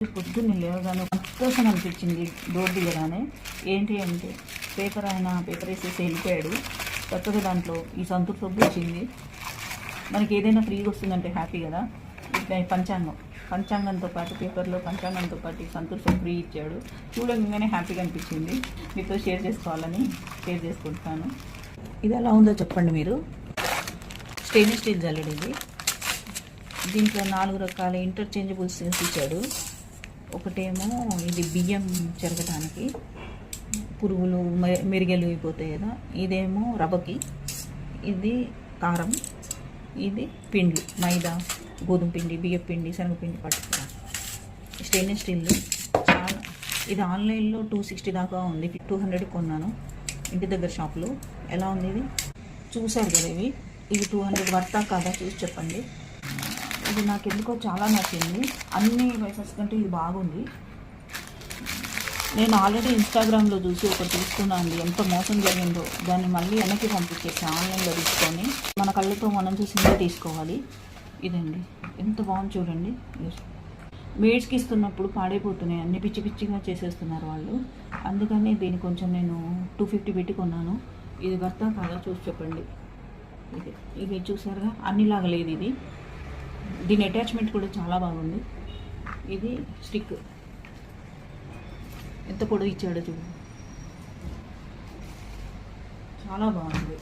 పొద్దున్న లేవగానే సంతోషం అనిపించింది డోర్ దిగగానే. ఏంటి అంటే పేపర్ వేసేసి వెళ్ళిపోయాడు. కొత్తగా దాంట్లో ఈ సంతూర్ సబ్బు వచ్చింది. మనకి ఏదైనా ఫ్రీగా వస్తుందంటే హ్యాపీ కదా. ఇట్లా పంచాంగంతో పాటు పేపర్లో పంచాంగంతో పాటు సంతూర్ సబ్బు ఫ్రీ ఇచ్చాడు. చూడగానే హ్యాపీగా అనిపించింది. మీతో షేర్ చేసుకుంటాను. ఇది ఎలా ఉందో చెప్పండి మీరు. స్టెయిన్లెస్ స్టీల్ జల్లెడ ఇది. దీంట్లో 4 రకాల ఇంటర్చేంజబుల్స్ ఇచ్చాడు. ఒకటేమో ఇది బియ్యం చెరగటానికి, పురుగులు మెరిగెలు అయిపోతాయి కదా. ఇదేమో రవ్వకి, ఇది కారం, ఇది పిండి మైదా, గోధుమ పిండి, బియ్యం పిండి, శనగపిండి పట్టుకురా. స్టెయిన్లెస్ స్టీల్ చాలా. ఇది ఆన్లైన్లో 260 దాకా ఉంది. 200 కొన్నాను ఇంటి దగ్గర షాప్లో. ఎలా ఉంది ఇది చూసారు కదా. ఇవి 200 వర్తా కాదా చూసి చెప్పండి. ఇది నాకు ఎందుకో చాలా నచ్చింది. అన్ని వైసెస్ కంటే ఇది బాగుంది. నేను ఆల్రెడీ ఇన్స్టాగ్రామ్లో చూసి ఒకటి తీసుకున్నాను. ఎంత మోసం జరిగిందో. దాన్ని మళ్ళీ వెనక్కి పంపించేసి ఆన్లైన్లో తీసుకొని మన కళ్ళతో మనం చూసిందే తీసుకోవాలి. ఇదండి ఎంత బాగుంది చూడండి. మేడ్స్కి ఇస్తున్నప్పుడు పాడైపోతున్నాయి, అన్ని పిచ్చి పిచ్చిగా చేసేస్తున్నారు వాళ్ళు. అందుకని దీన్ని కొంచెం నేను 250 పెట్టి కొన్నాను. ఇది వర్తా కాదా చూసి చెప్పండి. ఇది చూసారుగా, అన్నిలాగా లేదు ఇది. దీని అటాచ్మెంట్ కూడా చాలా బాగుంది. ఇది స్టిక్ ఎంత పొడవు ఇచ్చాడో చూడండి, చాలా బాగుంది.